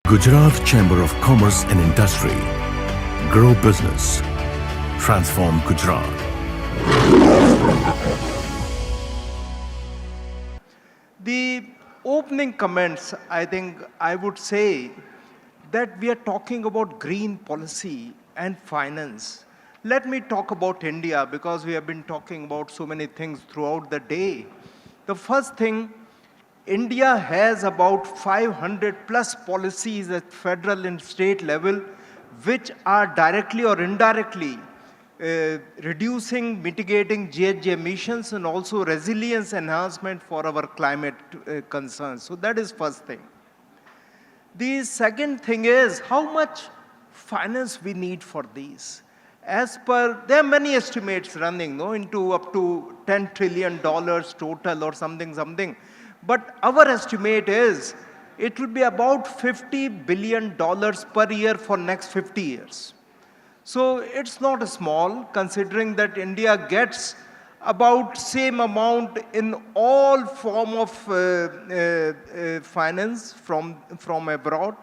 Gujarat Chamber of Commerce and Industry. Grow business. Transform Gujarat. The opening comments, I think I would say that we are talking about green policy and finance. Let me talk about India because we have been talking about so many things throughout the day. The first thing, India has about 500 plus policies at federal and state level which are directly or indirectly reducing, mitigating GHG emissions and also resilience enhancement for our climate concerns. So that is first thing. The second thing is how much finance we need for these. As per, there are many estimates running into up to $10 trillion total or something. But our estimate is it will be about $50 billion per year for next 50 years. So it's not small considering that India gets about same amount in all form of finance from abroad.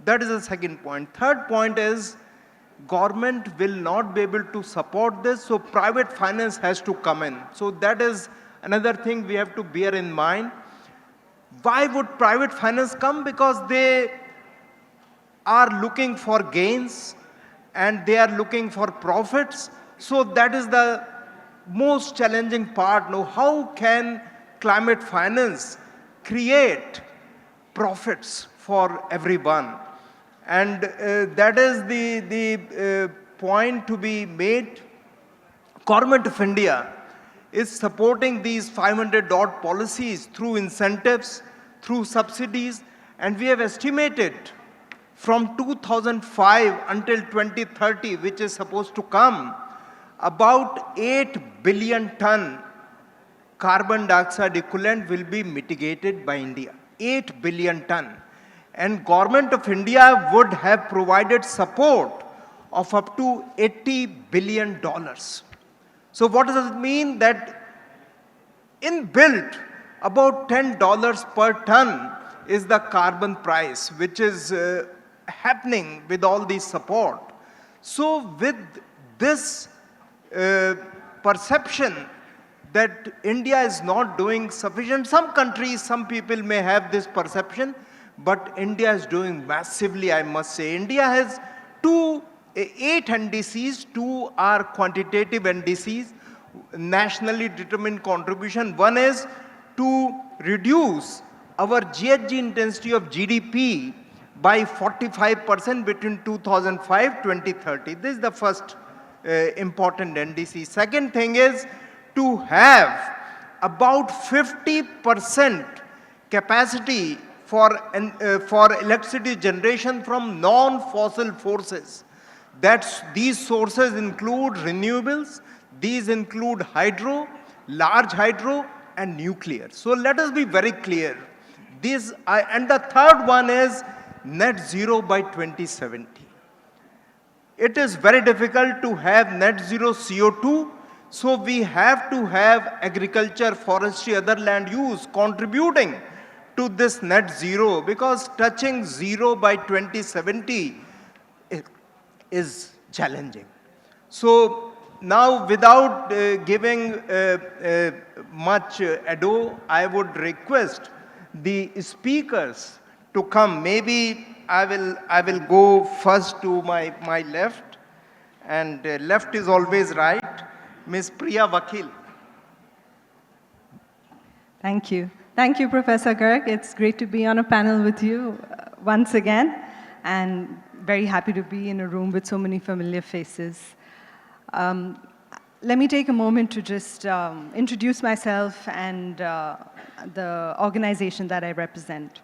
That is the second point. Third point is government will not be able to support this, so private finance has to come in. So that is another thing we have to bear in mind. Why would private finance come? Because they are looking for gains and they are looking for profits. So that is the most challenging part. Now, how can climate finance create profits for everyone? And that is the point to be made. Government of India is supporting these 500 odd policies through incentives, through subsidies, and we have estimated from 2005 until 2030, which is supposed to come, about 8 billion ton carbon dioxide equivalent will be mitigated by India. 8 billion ton. And Government of India would have provided support of up to $80 billion. So what does it mean? That inbuilt about $10 per ton is the carbon price, which is happening with all this support. So with this perception that India is not doing sufficient, some countries, some people may have this perception, but India is doing massively, I must say. India has 8 NDCs, 2 are quantitative NDCs, nationally determined contribution. One is to reduce our GHG intensity of GDP by 45% between 2005-2030. This is the first important NDC. Second thing is to have about 50% capacity for electricity generation from non-fossil forces. These sources include renewables, these include hydro, large hydro, and nuclear. So let us be very clear. And the third one is net zero by 2070. It is very difficult to have net zero CO2, so we have to have agriculture, forestry, other land use contributing to this net zero, because touching zero by 2070 is challenging. So now, without giving much ado, I would request the speakers to come. Maybe I will go first to my left, and left is always right. Ms. Priya Vakil. Thank you. Thank you, Professor Garg. It's great to be on a panel with you once again, and very happy to be in a room with so many familiar faces. Let me take a moment to just introduce myself and the organization that I represent.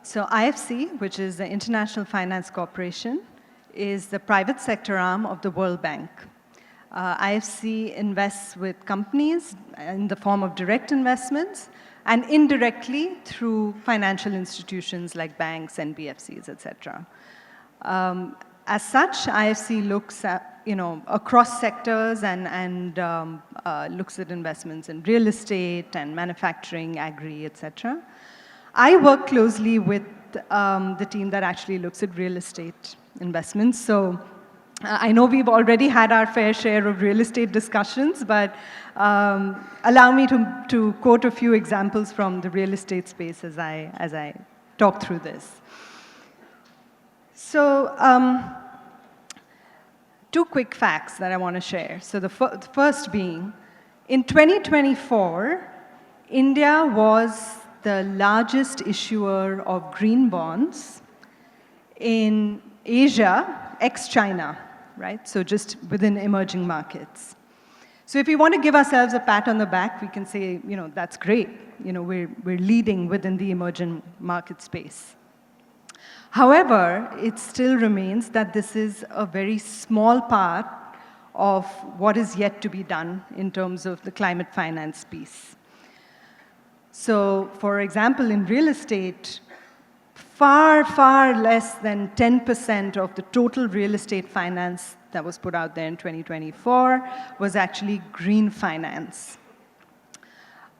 So IFC, which is the International Finance Corporation, is the private sector arm of the World Bank. IFC invests with companies in the form of direct investments and indirectly through financial institutions like banks, NBFCs, etc. As such, IFC looks at, across sectors and looks at investments in real estate and manufacturing, agri, etc. I work closely with the team that actually looks at real estate investments. So I know we've already had our fair share of real estate discussions, but allow me to quote a few examples from the real estate space as I talk through this. So two quick facts that I want to share. So the first being, in 2024, India was the largest issuer of green bonds in Asia, ex-China, right? So just within emerging markets. So if we want to give ourselves a pat on the back, we can say, that's great. We're leading within the emerging market space. However, it still remains that this is a very small part of what is yet to be done in terms of the climate finance piece. So, for example, in real estate, far, far less than 10% of the total real estate finance that was put out there in 2024 was actually green finance.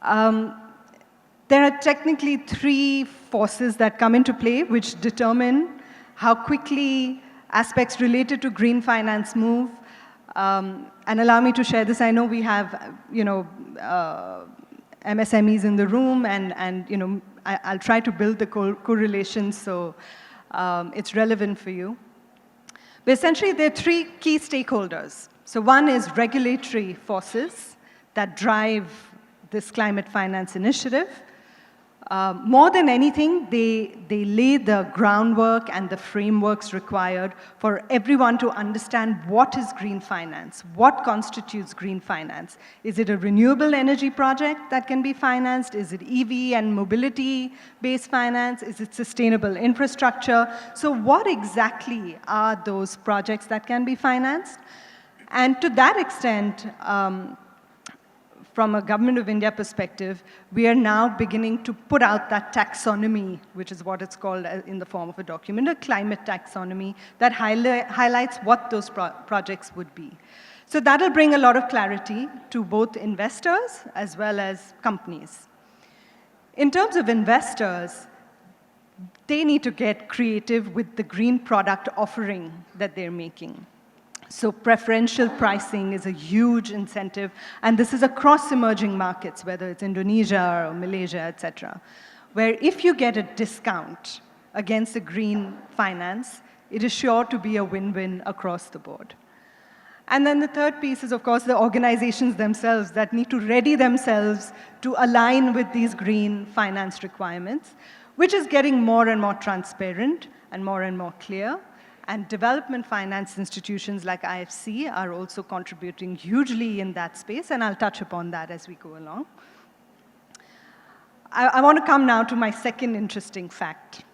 There are technically three forces that come into play which determine how quickly aspects related to green finance move. And allow me to share this. I know we have, MSMEs in the room, and I'll try to build the correlations so it's relevant for you. But essentially, there are three key stakeholders. So one is regulatory forces that drive this climate finance initiative. More than anything, they lay the groundwork and the frameworks required for everyone to understand what is green finance, what constitutes green finance. Is it a renewable energy project that can be financed? Is it EV and mobility-based finance? Is it sustainable infrastructure? So what exactly are those projects that can be financed? And to that extent, from a Government of India perspective, we are now beginning to put out that taxonomy, which is what it's called in the form of a document, a climate taxonomy that highlights what those projects would be. So that'll bring a lot of clarity to both investors as well as companies. In terms of investors, they need to get creative with the green product offering that they're making. So preferential pricing is a huge incentive, and this is across emerging markets, whether it's Indonesia or Malaysia, et cetera, where if you get a discount against a green finance, it is sure to be a win-win across the board. And then the third piece is, of course, the organizations themselves that need to ready themselves to align with these green finance requirements, which is getting more and more transparent and more clear. And development finance institutions like IFC are also contributing hugely in that space, and I'll touch upon that as we go along. I want to come now to my second interesting fact.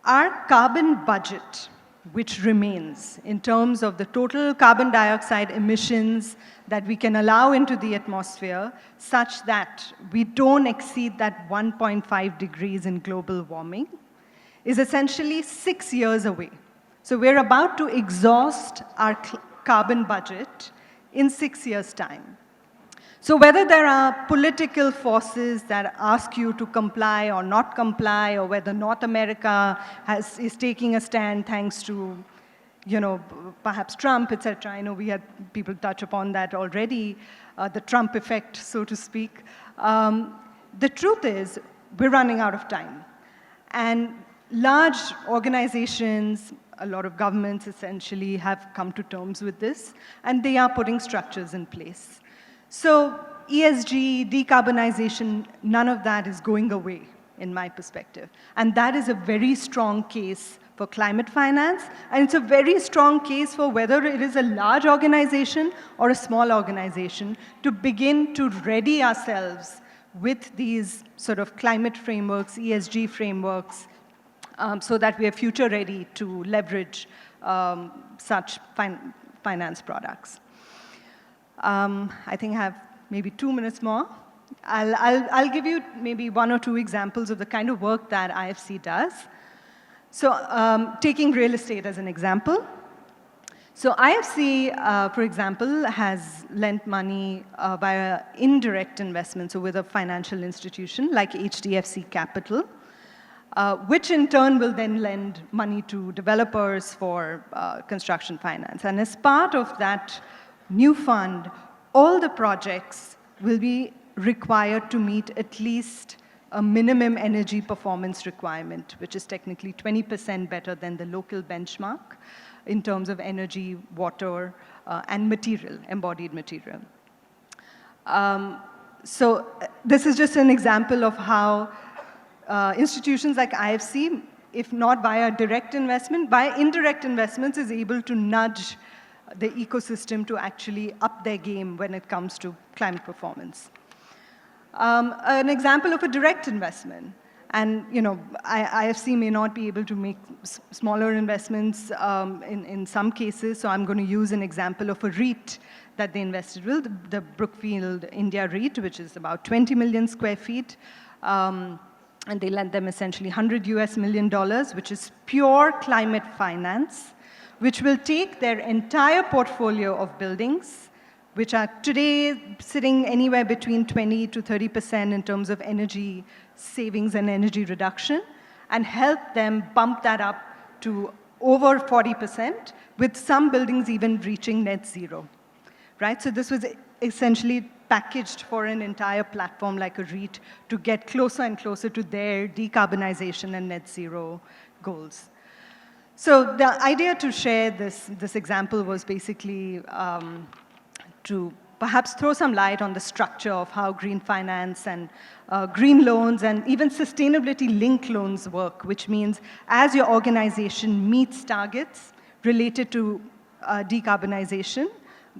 Our carbon budget, which remains in terms of the total carbon dioxide emissions that we can allow into the atmosphere, such that we don't exceed that 1.5 degrees in global warming, is essentially 6 years away. So we're about to exhaust our carbon budget in 6 years' time. So whether there are political forces that ask you to comply or not comply, or whether North America is taking a stand thanks to, perhaps Trump, et cetera. I know we had people touch upon that already, the Trump effect, so to speak. The truth is, we're running out of time. And large organizations, a lot of governments essentially have come to terms with this, and they are putting structures in place. So ESG, decarbonization, none of that is going away, in my perspective. And that is a very strong case for climate finance, and it's a very strong case for whether it is a large organization or a small organization to begin to ready ourselves with these sort of climate frameworks, ESG frameworks, so that we are future ready to leverage such finance products. I think I have maybe 2 minutes more. I'll give you maybe 1 or 2 examples of the kind of work that IFC does. So taking real estate as an example. So IFC, for example, has lent money via indirect investment, so with a financial institution like HDFC Capital. which in turn will then lend money to developers for construction finance. And as part of that new fund, all the projects will be required to meet at least a minimum energy performance requirement, which is technically 20% better than the local benchmark in terms of energy, water, and material, embodied material. So this is just an example of how institutions like IFC, if not via direct investment, by indirect investments is able to nudge the ecosystem to actually up their game when it comes to climate performance. An example of a direct investment, and IFC may not be able to make smaller investments in some cases, so I'm going to use an example of a REIT that they invested with, the Brookfield India REIT, which is about 20 million square feet. And they lent them essentially $100 million, which is pure climate finance, which will take their entire portfolio of buildings, which are today sitting anywhere between 20 to 30% in terms of energy savings and energy reduction, and help them bump that up to over 40%, with some buildings even reaching net zero. Right? So this was essentially packaged for an entire platform like a REIT to get closer and closer to their decarbonization and net zero goals. So the idea to share this example was basically to perhaps throw some light on the structure of how green finance and green loans and even sustainability-linked loans work, which means as your organization meets targets related to decarbonization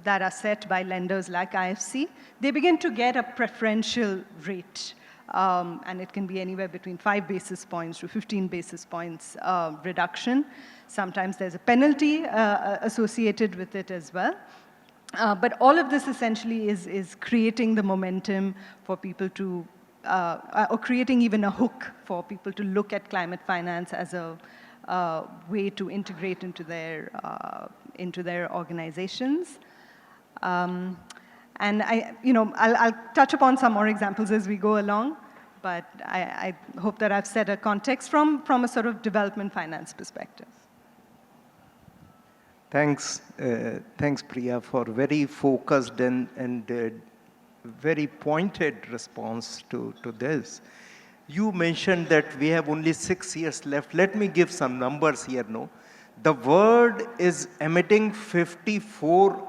that are set by lenders like IFC, they begin to get a preferential rate. And it can be anywhere between 5 basis points to 15 basis points reduction. Sometimes there's a penalty associated with it as well. But all of this essentially is creating the momentum for people to, or creating even a hook for people to look at climate finance as a way to integrate into their organizations. And I'll touch upon some more examples as we go along, but I hope that I've set a context from a sort of development finance perspective. Thanks, Priya, for very focused and very pointed response to this. You mentioned that we have only 6 years left. Let me give some numbers here, no? The world is emitting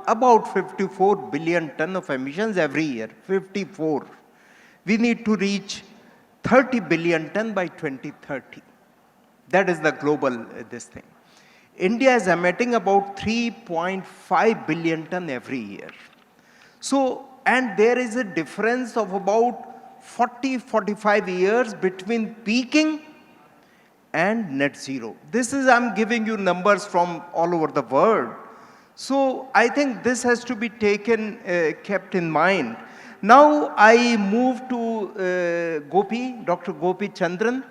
about 54 billion ton of emissions every year, 54. We need to reach 30 billion ton by 2030. That is the global this thing. India is emitting about 3.5 billion ton every year. So, and there is a difference of about 40-45 years between peaking and net zero. This is, I'm giving you numbers from all over the world. So I think this has to be taken, kept in mind. Now I move to Dr. Gopi Chandran.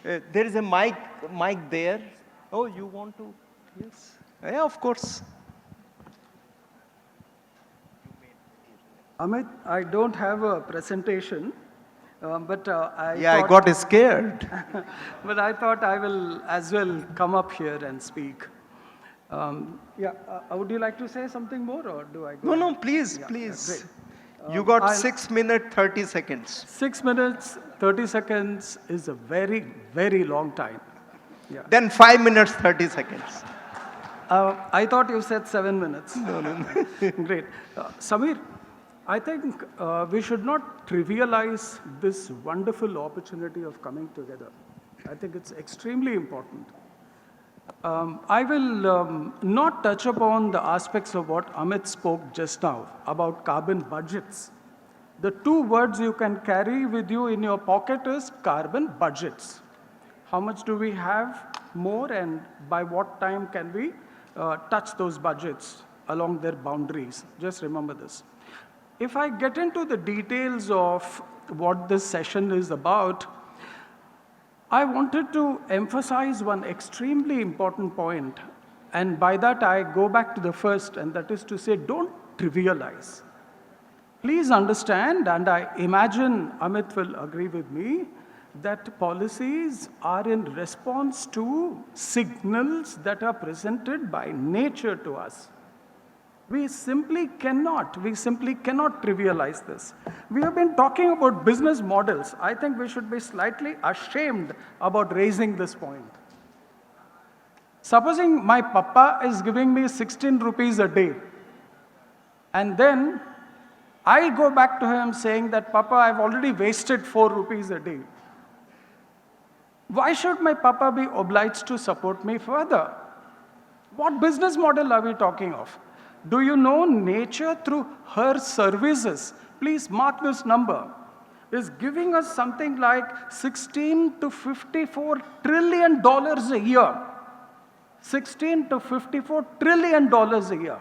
There is a mic there. Oh, you want to? Yes. Yeah, of course. Amit, I don't have a presentation. But I got scared. But I thought I will as well come up here and speak. Would you like to say something more, or do I go? No, please, please. You got 6 minutes, 30 seconds. 6 minutes, 30 seconds is a very, very long time. Yeah. Then 5 minutes, 30 seconds. I thought you said 7 minutes. No. Great. Samir, I think we should not trivialize this wonderful opportunity of coming together. I think it's extremely important. I will not touch upon the aspects of what Amit spoke just now about carbon budgets. The 2 words you can carry with you in your pocket is carbon budgets. How much do we have more, and by what time can we touch those budgets along their boundaries? Just remember this. If I get into the details of what this session is about, I wanted to emphasize one extremely important point. And by that, I go back to the first, and that is to say, don't trivialize. Please understand, and I imagine Amit will agree with me, that policies are in response to signals that are presented by nature to us. We simply cannot trivialize this. We have been talking about business models. I think we should be slightly ashamed about raising this point. Supposing my papa is giving me 16 rupees a day, and then I go back to him saying that, Papa, I've already wasted 4 rupees a day. Why should my papa be obliged to support me further? What business model are we talking of? Do you know nature through her services, please mark this number, is giving us something like $16 to $54 trillion a year. $16 to $54 trillion a year.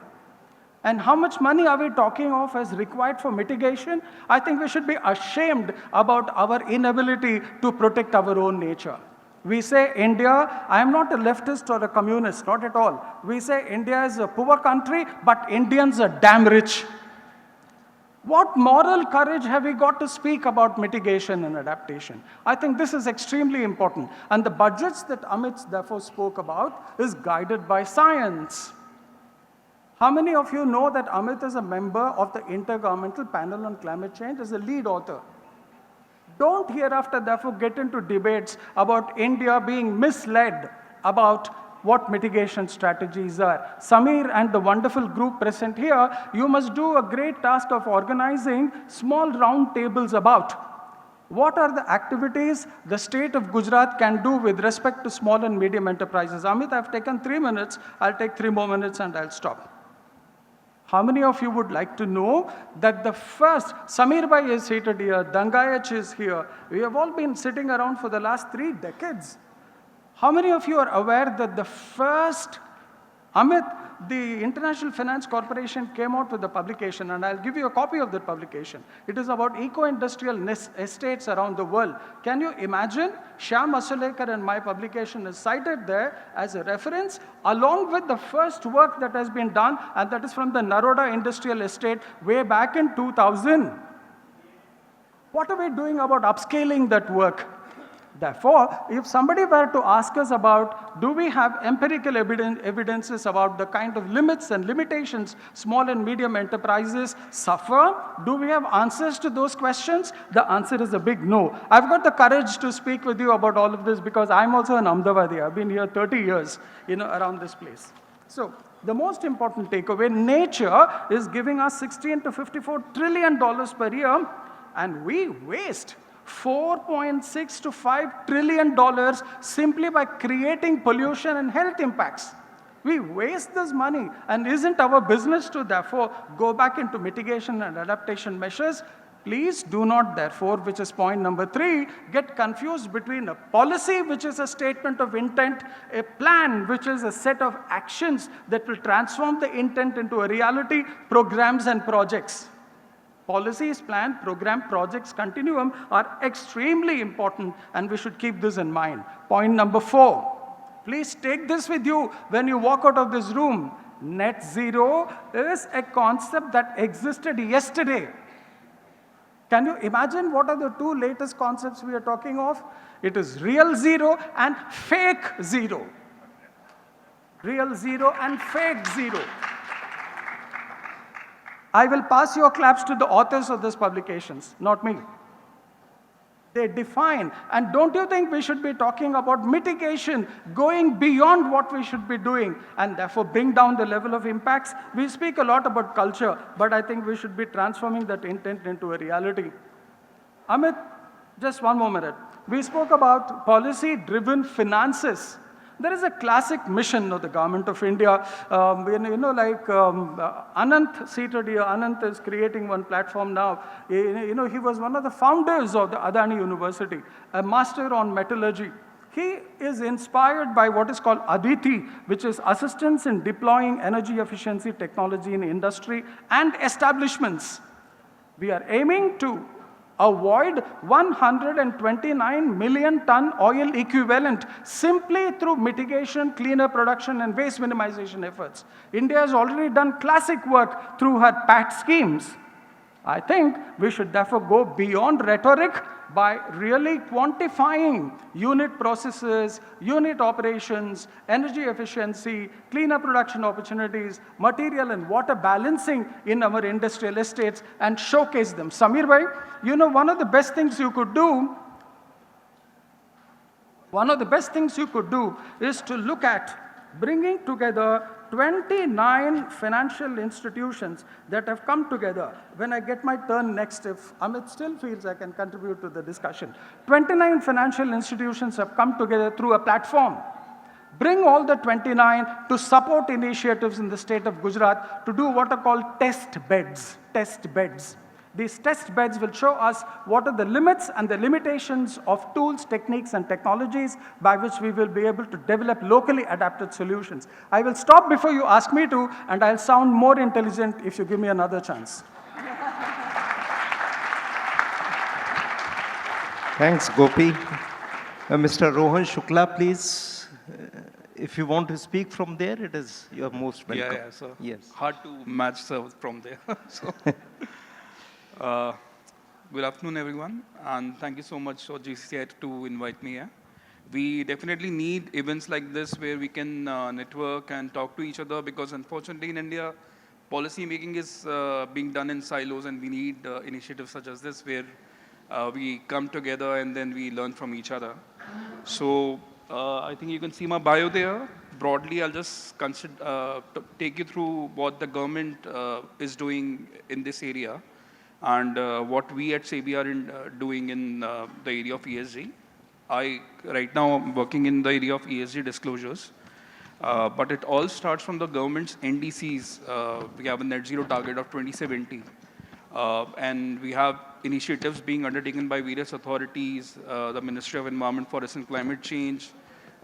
And how much money are we talking of as required for mitigation? I think we should be ashamed about our inability to protect our own nature. We say India, I am not a leftist or a communist, not at all. We say India is a poor country, but Indians are damn rich. What moral courage have we got to speak about mitigation and adaptation? I think this is extremely important. And the budgets that Amit therefore spoke about is guided by science. How many of you know that Amit is a member of the Intergovernmental Panel on Climate Change as a lead author? Don't hereafter therefore get into debates about India being misled about what mitigation strategies are. Samir and the wonderful group present here, you must do a great task of organizing small round tables about what are the activities the state of Gujarat can do with respect to small and medium enterprises. Amit, I've taken 3 minutes. I'll take 3 more minutes and I'll stop. How many of you would like to know that the first, Samir Bhai is seated here, Dangayach is here. We have all been sitting around for the last 3 decades. How many of you are aware that the first, Amit, the International Finance Corporation came out with a publication, and I'll give you a copy of that publication. It is about eco-industrial estates around the world. Can you imagine? Shyam Asulekar and my publication is cited there as a reference, along with the first work that has been done, and that is from the Naroda Industrial Estate way back in 2000. What are we doing about upscaling that work? Therefore, if somebody were to ask us about, do we have empirical evidences about the kind of limits and limitations small and medium enterprises suffer? Do we have answers to those questions? The answer is a big no. I've got the courage to speak with you about all of this because I'm also an Ahmedabadi. I've been here 30 years, around this place. So, the most important takeaway, nature is giving us $16 to $54 trillion per year, and we waste $4.6 to $5 trillion simply by creating pollution and health impacts. We waste this money, and isn't our business to therefore go back into mitigation and adaptation measures? Please do not therefore, which is point number 3, get confused between a policy, which is a statement of intent, a plan, which is a set of actions that will transform the intent into a reality, programs and projects. Policies, plan, program, projects, continuum are extremely important, and we should keep this in mind. Point number 4, please take this with you when you walk out of this room. Net zero is a concept that existed yesterday. Can you imagine what are the 2 latest concepts we are talking of? It is real zero and fake zero. Real zero and fake zero. I will pass your claps to the authors of these publications, not me. They define, and don't you think we should be talking about mitigation, going beyond what we should be doing, and therefore bring down the level of impacts? We speak a lot about culture, but I think we should be transforming that intent into a reality. Amit, just 1 more minute. We spoke about policy-driven finances. There is a classic mission of the government of India. Anant seated here, Anant is creating one platform now. He was one of the founders of the Adani University, a master on metallurgy. He is inspired by what is called Aditi, which is assistance in deploying energy efficiency technology in industry and establishments. We are aiming to avoid 129 million ton oil equivalent simply through mitigation, cleaner production, and waste minimization efforts. India has already done classic work through her PAT schemes. I think we should therefore go beyond rhetoric, by really quantifying unit processes, unit operations, energy efficiency, cleaner production opportunities, material and water balancing in our industrial estates and showcase them. Samir bhai, you know, one of the best things you could do is to look at bringing together 29 financial institutions that have come together. When I get my turn next, if Amit still feels I can contribute to the discussion, 29 financial institutions have come together through a platform. Bring all the 29 to support initiatives in the state of Gujarat to do what are called test beds. These test beds will show us what are the limits and the limitations of tools, techniques, and technologies by which we will be able to develop locally adapted solutions. I will stop before you ask me to, and I'll sound more intelligent if you give me another chance. Thanks, Gopi. Mr. Rohan Shukla, please. If you want to speak from there, you're most welcome. Yeah, so yes. hard to match from there. So, good afternoon, everyone, and thank you so much for GCCI to invite me here. We definitely need events like this where we can network and talk to each other, because unfortunately in India, policy making is being done in silos, and we need initiatives such as this where we come together and then we learn from each other. So I think you can see my bio there. Broadly, I'll just take you through what the government is doing in this area, and what we at SEBI are doing in the area of ESG. Right now, I'm working in the area of ESG disclosures, but it all starts from the government's NDCs. We have a net zero target of 2070, and we have initiatives being undertaken by various authorities, the Ministry of Environment, Forest and Climate Change,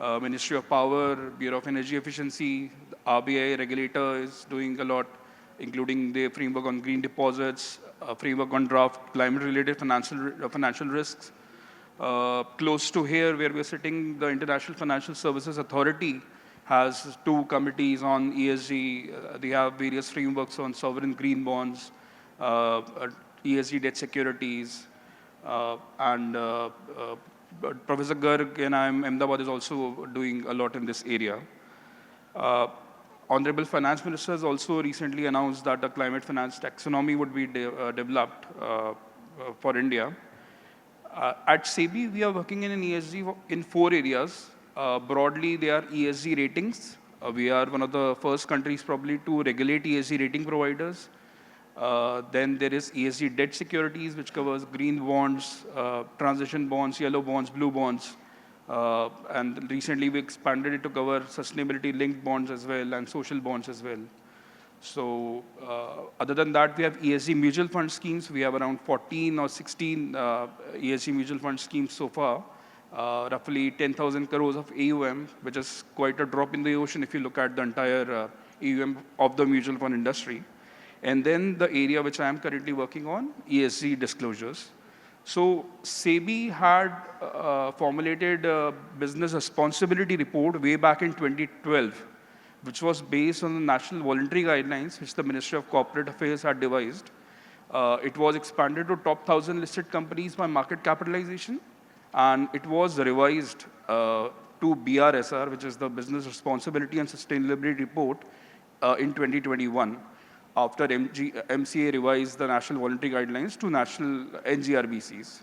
Ministry of Power, Bureau of Energy Efficiency, the RBI regulator is doing a lot, including the framework on green deposits, framework on draft climate-related financial risks. Close to here, where we're sitting, the International Financial Services Authority has 2 committees on ESG. They have various frameworks on sovereign green bonds, ESG debt securities, and Professor Garg and Ahmedabad is also doing a lot in this area. Honorable Finance Minister has also recently announced that a climate finance taxonomy would be developed for India. At SEBI, we are working in ESG in 4 areas. Broadly, they are ESG ratings. We are one of the first countries probably to regulate ESG rating providers. Then there is ESG debt securities, which covers green bonds, transition bonds, yellow bonds, blue bonds. And recently we expanded it to cover sustainability linked bonds as well and social bonds as well. So other than that, we have ESG mutual fund schemes. We have around 14 or 16 ESG mutual fund schemes so far. Roughly 10,000 crores of AUM, which is quite a drop in the ocean if you look at the entire AUM of the mutual fund industry. And then the area which I am currently working on, ESG disclosures. So SEBI had formulated a business responsibility report way back in 2012, which was based on the national voluntary guidelines which the Ministry of Corporate Affairs had devised. It was expanded to top 1,000 listed companies by market capitalization, and it was revised to BRSR, which is the Business Responsibility and Sustainability Report, in 2021. After MCA revised the national voluntary guidelines to national NGRBCs.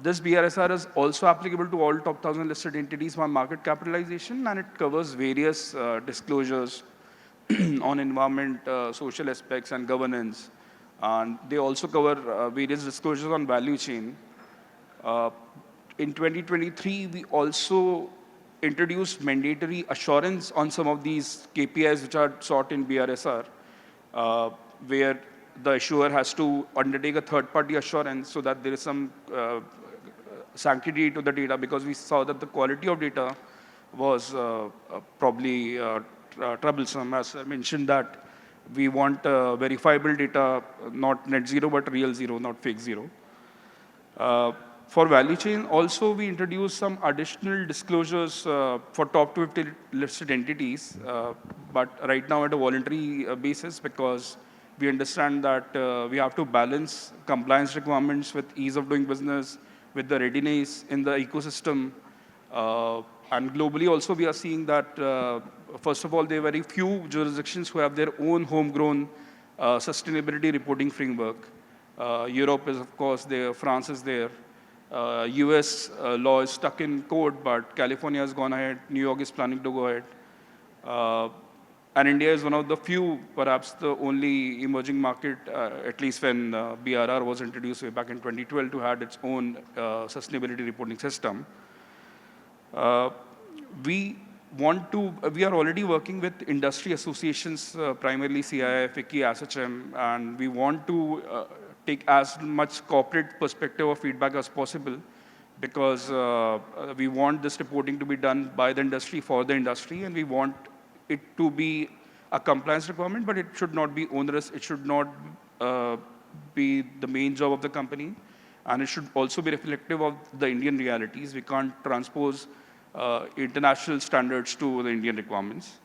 This BRSR is also applicable to all top 1,000 listed entities by market capitalization, and it covers various disclosures on environment, social aspects, and governance. And they also cover various disclosures on value chain. In 2023, we also introduced mandatory assurance on some of these KPIs which are sought in BRSR. Where the issuer has to undertake a third-party assurance so that there is some sanctity to the data, because we saw that the quality of data was probably troublesome. As I mentioned, that we want verifiable data, not net zero, but real zero, not fake zero. For value chain, also we introduced some additional disclosures for top 250 listed entities, but right now at a voluntary basis, because We understand that we have to balance compliance requirements with ease of doing business, with the readiness in the ecosystem. And globally also we are seeing that, first of all, there are very few jurisdictions who have their own homegrown sustainability reporting framework. Europe is, of course, there, France is there. US law is stuck in code, but California has gone ahead, New York is planning to go ahead. And India is one of the few, perhaps the only emerging market, at least when BRR was introduced way back in 2012, to have its own sustainability reporting system. We are already working with industry associations, primarily CII, FICCI, ASSOCHAM, and we want to take as much corporate perspective or feedback as possible, because we want this reporting to be done by the industry for the industry, and we want it to be a compliance requirement, but it should not be onerous. It should not be the main job of the company, and it should also be reflective of the Indian realities. We can't transpose international standards to the Indian requirements.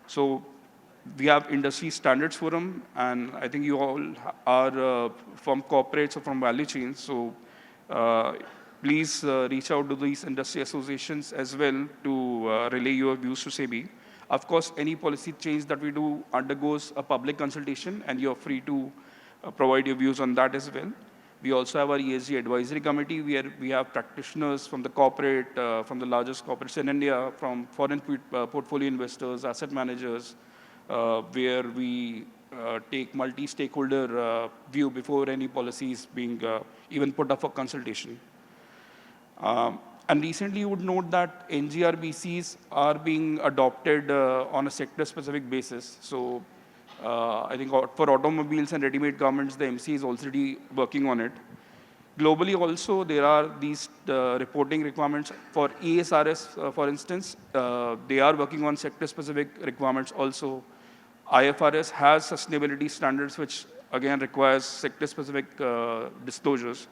So we have industry standards forum, and I think you all are from corporates or from value chains. So please reach out to these industry associations as well to relay your views to SEBI. Of course, any policy change that we do undergoes a public consultation, and you're free to provide your views on that as well. We also have our ESG advisory committee, where we have practitioners from the corporate, from the largest corporates in India, from foreign portfolio investors, asset managers, where we take multi-stakeholder view before any policy is being even put up for consultation. And recently, you would note that NGRBCs are being adopted on a sector-specific basis. So I think for automobiles and ready-made garments, the MC is already working on it. Globally also, there are these reporting requirements for ESRS, for instance. They are working on sector-specific requirements also. IFRS has sustainability standards, which again requires sector-specific disclosures.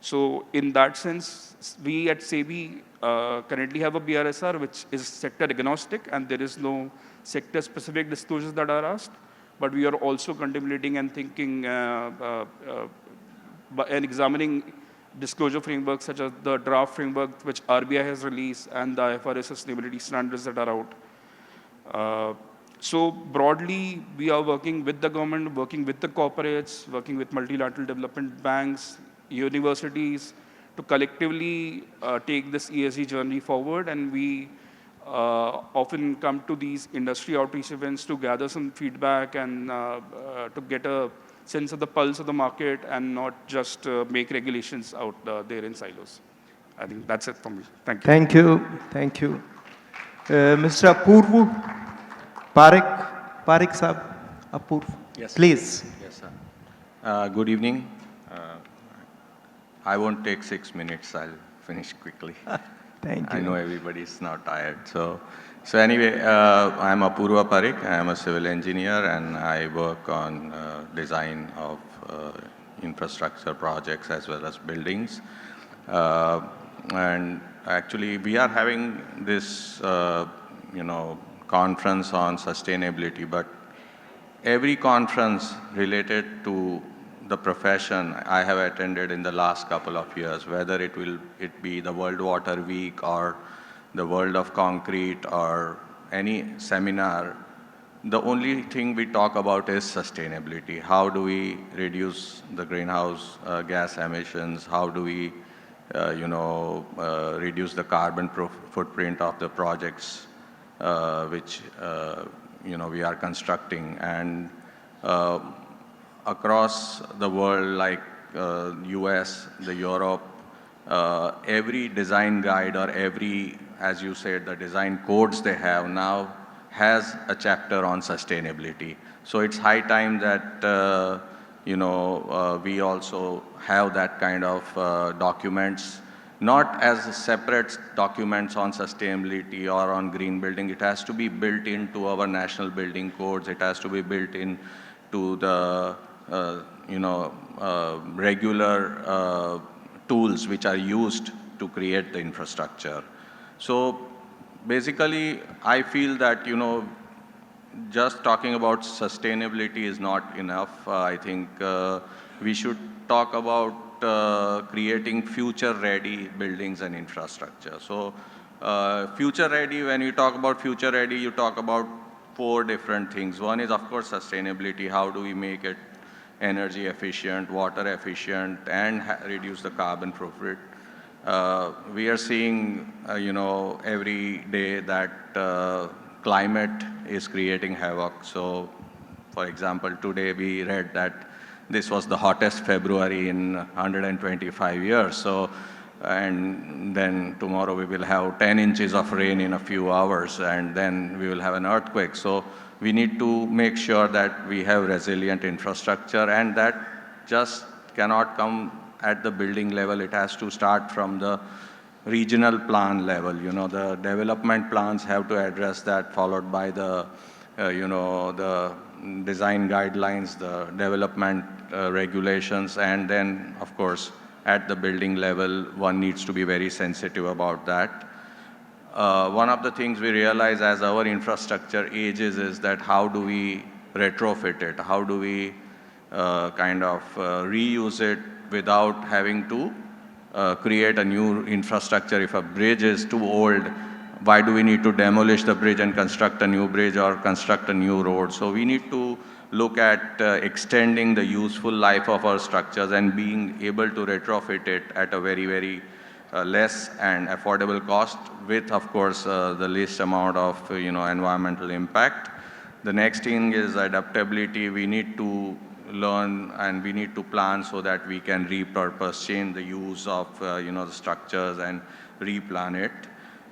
So in that sense, we at SEBI currently have a BRSR, which is sector agnostic, and there is no sector-specific disclosures that are asked. But we are also contemplating and thinking and examining disclosure frameworks such as the draft framework which RBI has released and the IFRS sustainability standards that are out. So broadly, we are working with the government, working with the corporates, working with multilateral development banks, universities, to collectively take this ESG journey forward. And we often come to these industry outreach events to gather some feedback and to get a sense of the pulse of the market, and not just make regulations out there in silos. I think that's it from me. Thank you. Thank you. Thank you. Mr. Apurvu Parekh Sahab, Apurvu. Yes. Please. Yes, sir. Good evening. I won't take 6 minutes. I'll finish quickly. Thank you. I know everybody's now tired. So anyway, I'm Apurva Parekh. I'm a civil engineer, and I work on design of infrastructure projects as well as buildings. And actually, we are having this, conference on sustainability, but every conference related to the profession I have attended in the last couple of years, whether it be the World Water Week or the World of Concrete or any seminar, the only thing we talk about is sustainability. How do we reduce the greenhouse gas emissions? How do we, reduce the carbon footprint of the projects which, we are constructing? And across the world, like US, the Europe, every design guide or every, as you said, the design codes they have now has a chapter on sustainability. So it's high time that, we also have that kind of documents, not as separate documents on sustainability or on green building. It has to be built into our national building codes. It has to be built into the regular tools which are used to create the infrastructure. So basically, I feel that, just talking about sustainability is not enough. I think we should talk about creating future-ready buildings and infrastructure. So future-ready, when you talk about future-ready, you talk about 4 different things. One is, of course, sustainability. How do we make it energy efficient, water efficient, and reduce the carbon footprint? We are seeing, every day that climate is creating havoc. So, for example, today we read that this was the hottest February in 125 years. So, and then tomorrow we will have 10 inches of rain in a few hours, and then we will have an earthquake. So we need to make sure that we have resilient infrastructure, and that just cannot come at the building level. It has to start from the regional plan level. The development plans have to address that, followed by the, the design guidelines, the development regulations, and then, of course, at the building level, one needs to be very sensitive about that. One of the things we realize as our infrastructure ages is that how do we retrofit it? How do we reuse it without having to create a new infrastructure? If a bridge is too old, why do we need to demolish the bridge and construct a new bridge or construct a new road? So we need to look at extending the useful life of our structures and being able to retrofit it at a very, very less and affordable cost with, of course, the least amount of environmental impact. The next thing is adaptability. We need to learn and we need to plan so that we can repurpose, change the use of the structures and replan it.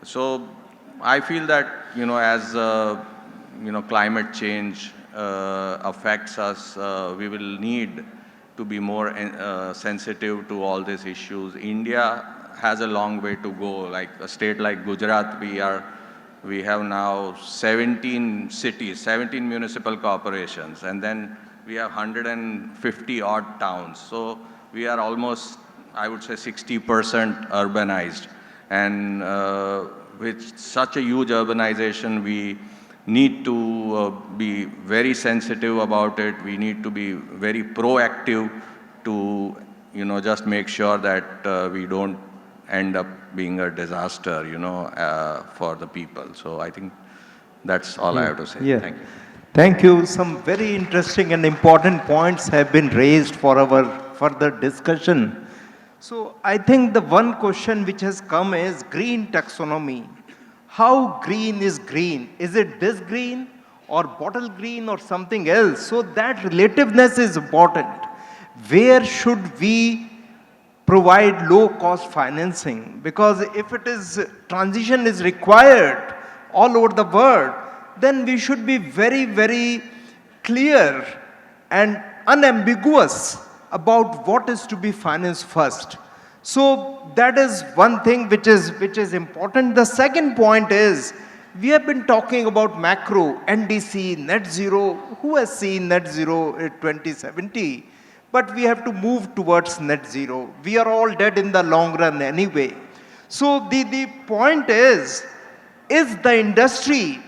So I feel that as climate change affects us, we will need to be more sensitive to all these issues. India has a long way to go. Like a state like Gujarat, we have now 17 cities, 17 municipal corporations, and then we have 150 odd towns. So we are almost, I would say, 60% urbanized. And with such a huge urbanization, we need to be very sensitive about it. We need to be very proactive to, just make sure that we don't end up being a disaster, for the people. So I think that's all I have to say. Yeah. Thank you. Thank you. Some very interesting and important points have been raised for our further discussion. So I think the one question which has come is green taxonomy. How green is green? Is it this green or bottle green or something else? So that relativeness is important. Where should we provide low-cost financing? Because if it is transition is required all over the world, then we should be very, very clear and unambiguous about what is to be financed first. So that is one thing which is important. The second point is, we have been talking about macro, NDC, net zero. Who has seen net zero in 2070? But we have to move towards net zero. We are all dead in the long run anyway. So the point is the industry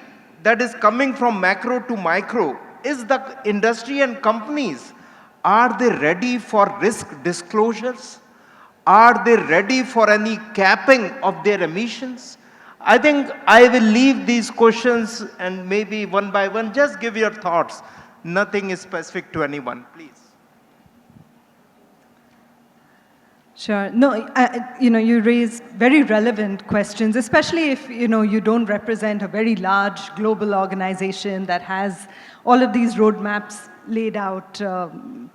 that is coming from macro to micro, is the industry and companies, are they ready for risk disclosures? Are they ready for any capping of their emissions? I think I will leave these questions and maybe one by one, just give your thoughts. Nothing is specific to anyone, please. Sure. No, you raise very relevant questions, especially if, you don't represent a very large global organization that has all of these roadmaps laid out,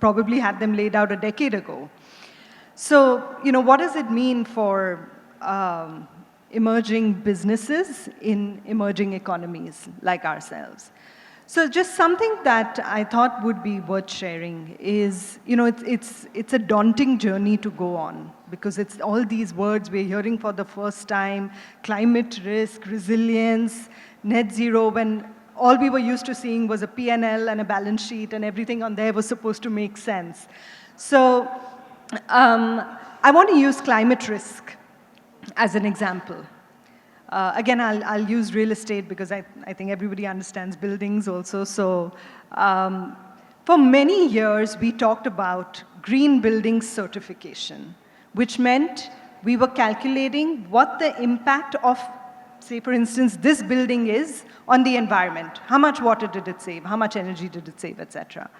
probably had them laid out a decade ago. So, what does it mean for emerging businesses in emerging economies like ourselves? So just something that I thought would be worth sharing is, it's a daunting journey to go on, because it's all these words we're hearing for the first time: climate risk, resilience, net zero, when all we were used to seeing was a P&L and a balance sheet, and everything on there was supposed to make sense. So I want to use climate risk as an example. Again, I'll use real estate because I think everybody understands buildings also. So for many years, we talked about green building certification, which meant we were calculating what the impact of, say, for instance, this building is on the environment. How much water did it save? How much energy did it save, etc.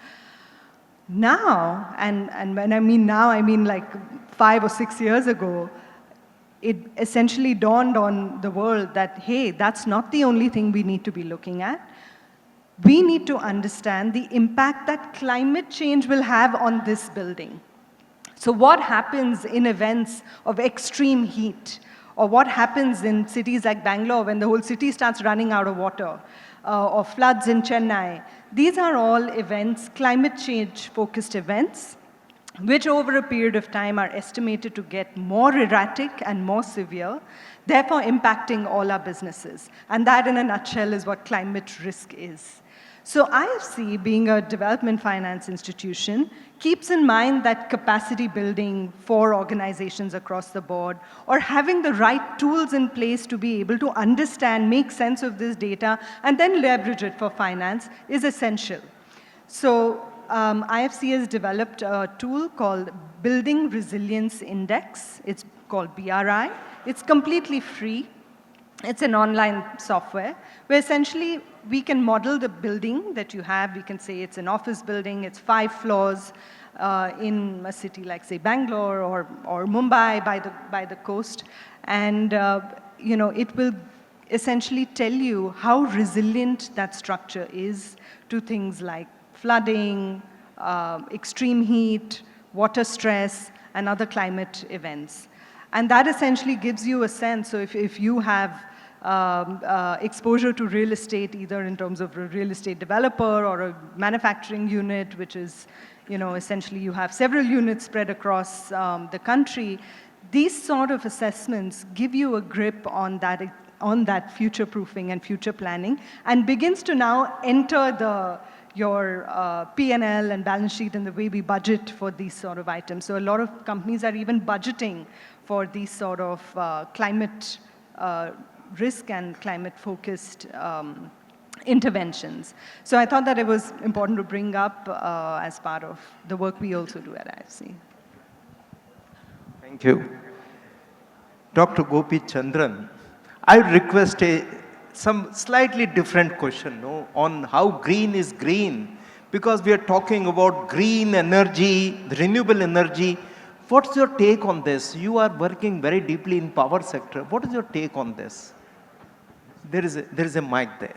Now, and when I mean now, I mean like 5 or 6 years ago, it essentially dawned on the world that, hey, that's not the only thing we need to be looking at. We need to understand the impact that climate change will have on this building. So what happens in events of extreme heat, or what happens in cities like Bangalore when the whole city starts running out of water, or floods in Chennai. These are all events, climate change-focused events, which over a period of time are estimated to get more erratic and more severe, therefore impacting all our businesses. And that, in a nutshell, is what climate risk is. So IFC, being a development finance institution, keeps in mind that capacity building for organizations across the board, or having the right tools in place to be able to understand, make sense of this data, and then leverage it for finance is essential. So IFC has developed a tool called Building Resilience Index. It's called BRI. It's completely free. It's an online software where essentially we can model the building that you have. We can say it's an office building, it's 5 floors in a city like, say, Bangalore or Mumbai by the coast. And it will essentially tell you how resilient that structure is to things like flooding, extreme heat, water stress, and other climate events. And that essentially gives you a sense. So if you have exposure to real estate, either in terms of a real estate developer or a manufacturing unit, which is, essentially you have several units spread across the country, these sort of assessments give you a grip on that future-proofing and future planning, and begins to now enter your P&L and balance sheet and the way we budget for these sort of items. So a lot of companies are even budgeting for these sort of climate risk and climate-focused interventions. So I thought that it was important to bring up as part of the work we also do at IFC. Thank you. Dr. Gopi Chandran, I request some slightly different question on how green is green, because we are talking about green energy, renewable energy. What's your take on this? You are working very deeply in power sector. What is your take on this? There is a mic there.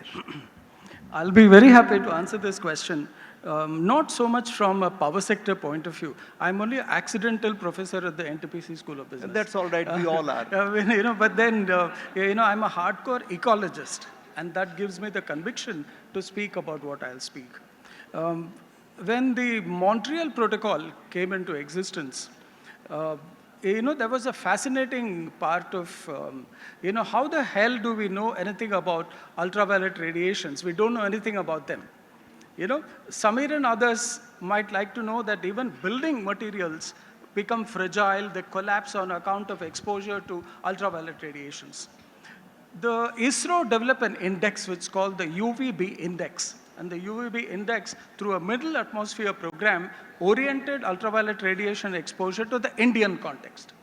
I'll be very happy to answer this question. Not so much from a power sector point of view. I'm only an accidental professor at the NTPC School of Business. That's all right, we all are. But then, I'm a hardcore ecologist, and that gives me the conviction to speak about what I'll speak. When the Montreal Protocol came into existence, there was a fascinating part of, how the hell do we know anything about ultraviolet radiations? We don't know anything about them. Samir and others might like to know that even building materials become fragile, they collapse on account of exposure to ultraviolet radiations. The ISRO developed an index which is called the UVB index. And the UVB index, through a middle atmosphere program, oriented ultraviolet radiation exposure to the Indian context.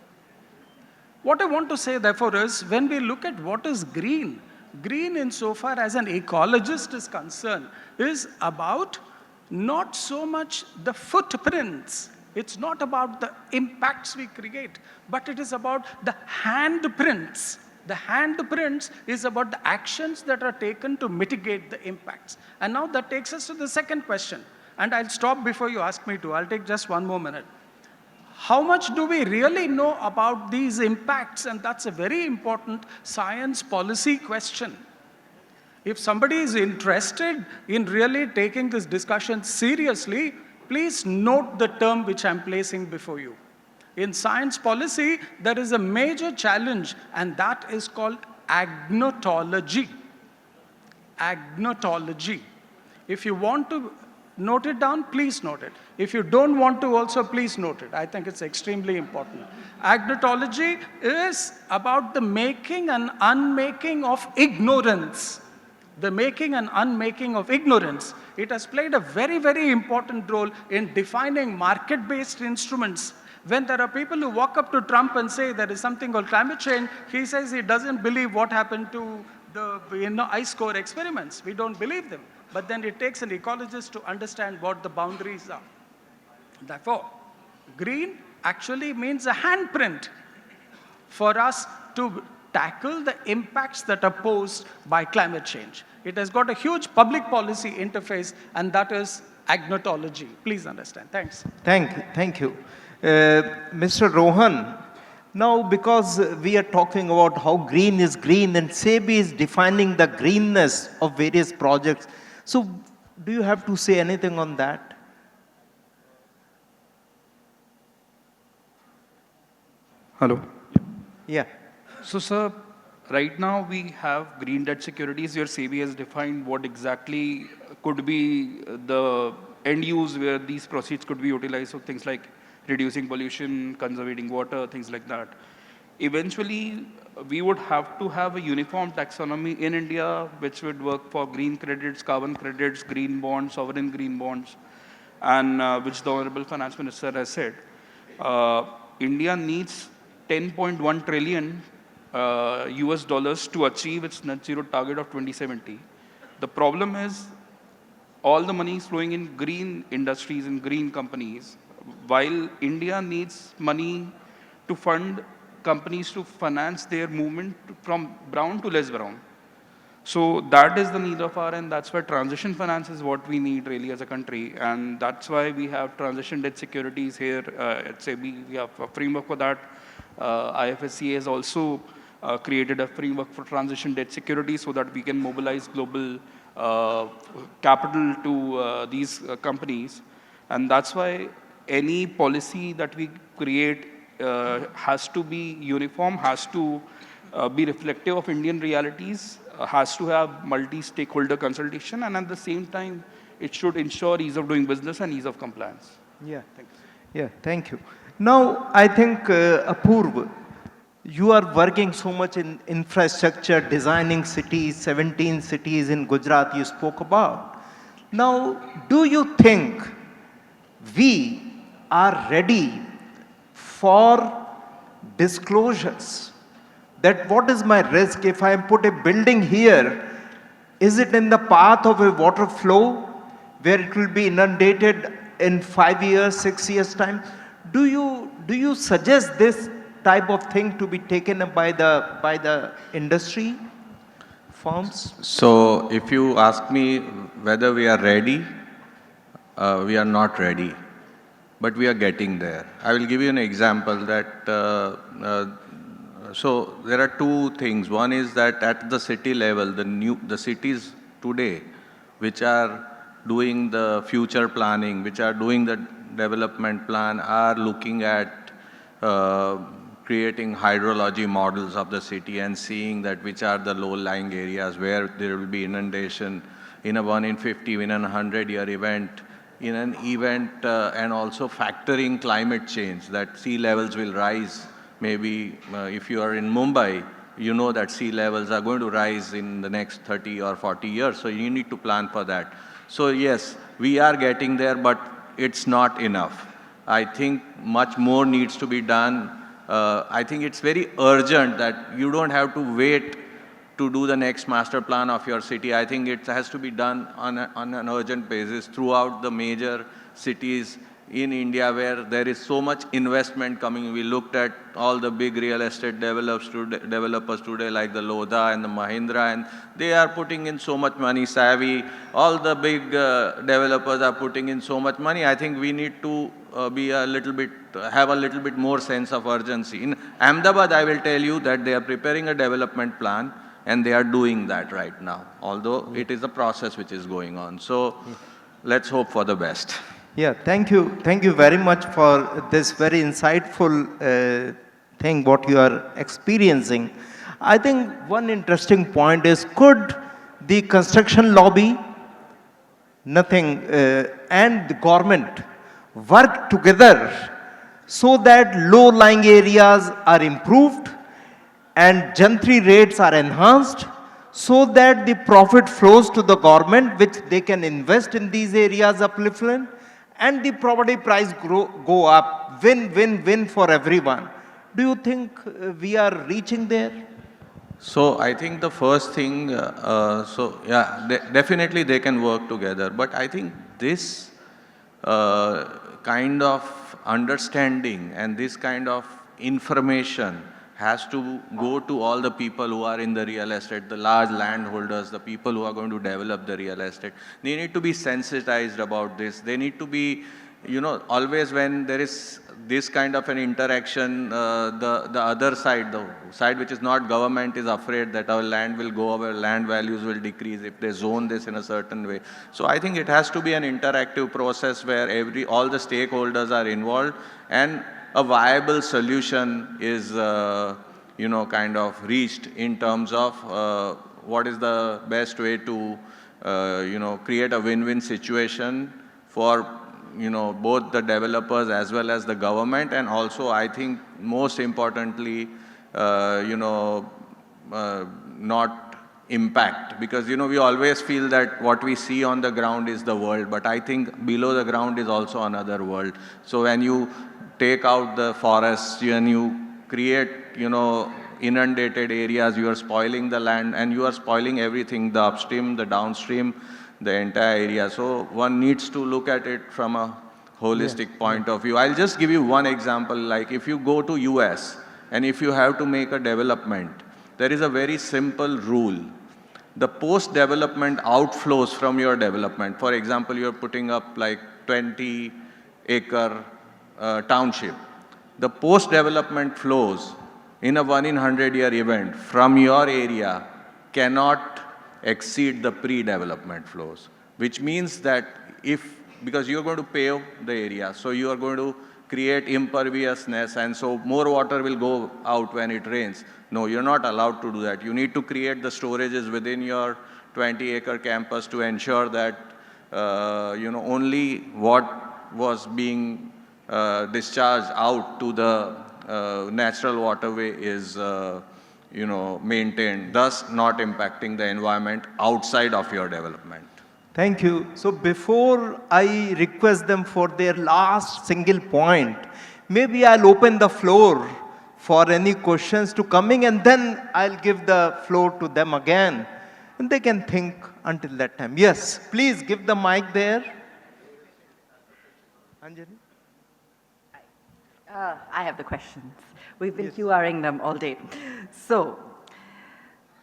What I want to say, therefore, is when we look at what is green, green insofar as an ecologist is concerned, is about not so much the footprints. It's not about the impacts we create, but it is about the handprints. The handprints is about the actions that are taken to mitigate the impacts. And now that takes us to the second question. And I'll stop before you ask me to. I'll take just one more minute. How much do we really know about these impacts? And that's a very important science policy question. If somebody is interested in really taking this discussion seriously, please note the term which I'm placing before you. In science policy, there is a major challenge, and that is called agnotology. Agnotology. If you want to Note it down, please note it. If you don't want to also, please note it. I think it's extremely important. Agnotology is about the making and unmaking of ignorance. The making and unmaking of ignorance. It has played a very, very important role in defining market-based instruments. When there are people who walk up to Trump and say there is something called climate change, he says he doesn't believe what happened to the ice core experiments. We don't believe them. But then it takes an ecologist to understand what the boundaries are. Therefore, green actually means a handprint for us to tackle the impacts that are posed by climate change. It has got a huge public policy interface, and that is agnotology. Please understand. Thanks. Thank you. Mr. Rohan, now because we are talking about how green is green and SEBI is defining the greenness of various projects, so do you have to say anything on that? Hello. Yeah. So, sir, right now we have green debt securities where SEBI has defined what exactly could be the end use where these proceeds could be utilized. So things like reducing pollution, conserving water, things like that. Eventually, we would have to have a uniform taxonomy in India, which would work for green credits, carbon credits, green bonds, sovereign green bonds, and which the Honorable Finance Minister has said. India needs 10.1 trillion US dollars to achieve its net zero target of 2070. The problem is all the money is flowing in green industries and green companies, while India needs money to fund companies to finance their movement from brown to less brown. So that is the need of our end. That's why transition finance is what we need really as a country. And that's why we have transition debt securities here at SEBI. We have a framework for that. IFSC has also created a framework for transition debt securities so that we can mobilize global capital to these companies. And that's why any policy that we create has to be uniform, has to be reflective of Indian realities, has to have multi-stakeholder consultation, and at the same time, it should ensure ease of doing business and ease of compliance. Yeah. Yeah, thank you. Now, I think, Apurv, you are working so much in infrastructure, designing cities, 17 cities in Gujarat you spoke about. Now, do you think we are ready for disclosures? That what is my risk if I put a building here? Is it in the path of a water flow where it will be inundated in 5 years, 6 years time? Do you suggest this type of thing to be taken up by the industry firms? So if you ask me whether we are ready, we are not ready, but we are getting there. I will give you an example that so there are two things. One is that at the city level, the cities today which are doing the future planning, which are doing the development plan, are looking at creating hydrology models of the city and seeing that which are the low-lying areas where there will be inundation in a 1 in 50, in a 100-year event, in an event, and also factoring climate change, that sea levels will rise. Maybe if you are in Mumbai, you know that sea levels are going to rise in the next 30 or 40 years, so you need to plan for that. So yes, we are getting there, but it's not enough. I think much more needs to be done. I think it's very urgent that you don't have to wait to do the next master plan of your city. I think it has to be done on an urgent basis throughout the major cities in India where there is so much investment coming. We looked at all the big real estate developers today like the Lodha and the Mahindra, and they are putting in so much money. Savvy, all the big developers are putting in so much money. I think we need to have a little bit more sense of urgency. In Ahmedabad, I will tell you that they are preparing a development plan and they are doing that right now, although it is a process which is going on. So let's hope for the best. Yeah, thank you. Thank you very much for this very insightful thing, what you are experiencing. I think one interesting point is, could the construction lobby nothing, and the government work together so that low-lying areas are improved and gentry rates are enhanced so that the profit flows to the government which they can invest in these areas upliftment and the property price go up, win, win, win for everyone. Do you think we are reaching there? So I think the first thing, definitely they can work together. But I think this kind of understanding and this kind of information has to go to all the people who are in the real estate, the large landholders, the people who are going to develop the real estate. They need to be sensitized about this. They need to be, always when there is this kind of an interaction, the other side, the side which is not government, is afraid that our land will go, our land values will decrease if they zone this in a certain way. So I think it has to be an interactive process where all the stakeholders are involved and a viable solution is, kind of reached in terms of what is the best way to, create a win-win situation for both the developers as well as the government, and also I think most importantly, not impact, because we always feel that what we see on the ground is the world, but I think below the ground is also another world. So when you take out the forests and you create, inundated areas, you are spoiling the land and you are spoiling everything, the upstream, the downstream, the entire area. So one needs to look at it from a holistic point of view. I'll just give you one example. Like if you go to US and if you have to make a development, there is a very simple rule. The post-development outflows from your development, for example, you're putting up like 20-acre township. The post-development flows in a 1-in-100-year event from your area cannot exceed the pre-development flows, which means that because you're going to pave the area, so you are going to create imperviousness, and so more water will go out when it rains. No, you're not allowed to do that. You need to create the storages within your 20-acre campus to ensure that, only what was being discharged out to the natural waterway is maintained, thus not impacting the environment outside of your development. Thank you. So before I request them for their last single point, maybe I'll open the floor for any questions to coming, and then I'll give the floor to them again. And they can think until that time. Yes, please give the mic there. Anjali? I have the questions. We've been QRing them all day. So,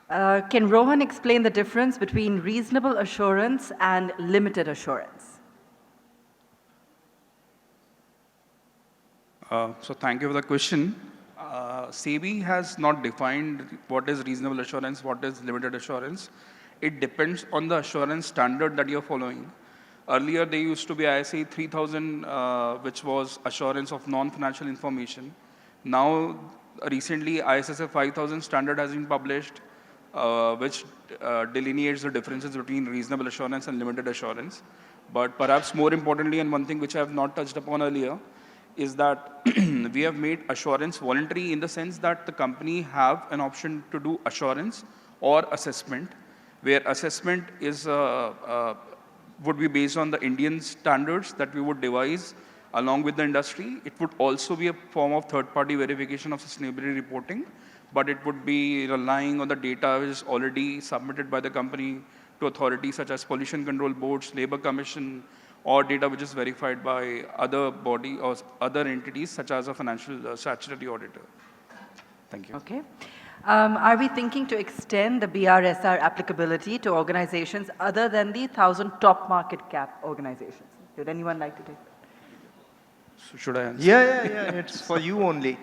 can Rohan explain the difference between reasonable assurance and limited assurance? So thank you for the question. SEBI has not defined what is reasonable assurance, what is limited assurance. It depends on the assurance standard that you're following. Earlier, there used to be ISA 3000, which was assurance of non-financial information. Now, recently, ISSF 5000 standard has been published, which delineates the differences between reasonable assurance and limited assurance. But perhaps more importantly, and one thing which I have not touched upon earlier, is that we have made assurance voluntary in the sense that the company have an option to do assurance or assessment, where assessment is would be based on the Indian standards that we would devise along with the industry. It would also be a form of third-party verification of sustainability reporting, but it would be relying on the data which is already submitted by the company to authorities such as pollution control boards, labor commission, or data which is verified by other body or other entities such as a financial statutory auditor. Thank you. Okay. Are we thinking to extend the BRSR applicability to organizations other than the 1,000 top market cap organizations? Would anyone like to take that? So should I answer? Yeah, it's for you only.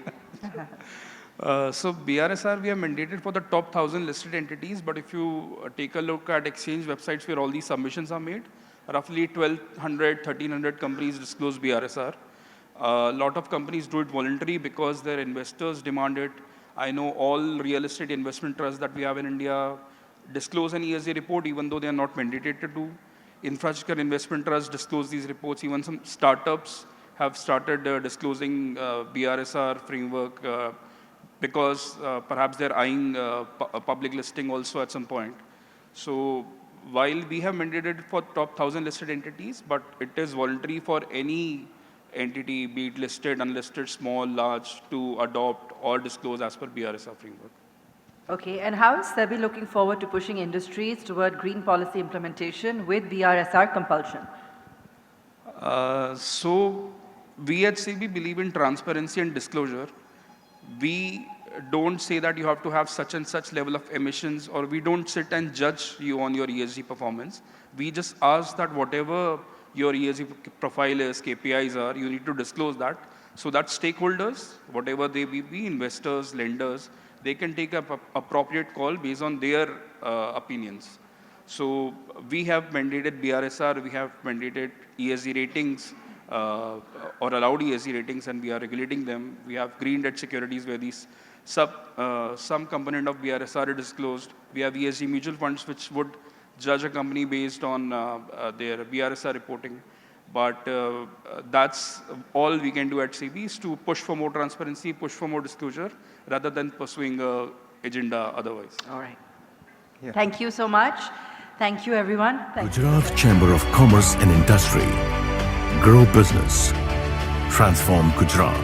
So BRSR, we are mandated for the top 1,000 listed entities, but if you take a look at exchange websites where all these submissions are made, roughly 1,200, 1,300 companies disclose BRSR. A lot of companies do it voluntarily because their investors demand it. I know all real estate investment trusts that we have in India disclose an ESG report even though they are not mandated to do. Infrastructure investment trusts disclose these reports. Even some startups have started disclosing BRSR framework because perhaps they're eyeing a public listing also at some point. So while we have mandated for top 1,000 listed entities, but it is voluntary for any entity, be it listed, unlisted, small, large, to adopt or disclose as per BRSR framework. Okay, and how is SEBI looking forward to pushing industries toward green policy implementation with BRSR compulsion? So we at SEBI believe in transparency and disclosure. We don't say that you have to have such and such level of emissions, or we don't sit and judge you on your ESG performance. We just ask that whatever your ESG profile is, KPIs are, you need to disclose that so that stakeholders, whatever they be, investors, lenders, they can take an appropriate call based on their opinions. So we have mandated BRSR, we have mandated ESG ratings, or allowed ESG ratings, and we are regulating them. We have green debt securities where these some component of BRSR is disclosed. We have ESG mutual funds which would judge a company based on their BRSR reporting. But that's all we can do at SEBI, is to push for more transparency, push for more disclosure, rather than pursuing an agenda otherwise. All right. Yeah. Thank you so much. Thank you, everyone. Thank you. Gujarat Chamber of Commerce and Industry. Grow business. Transform Gujarat.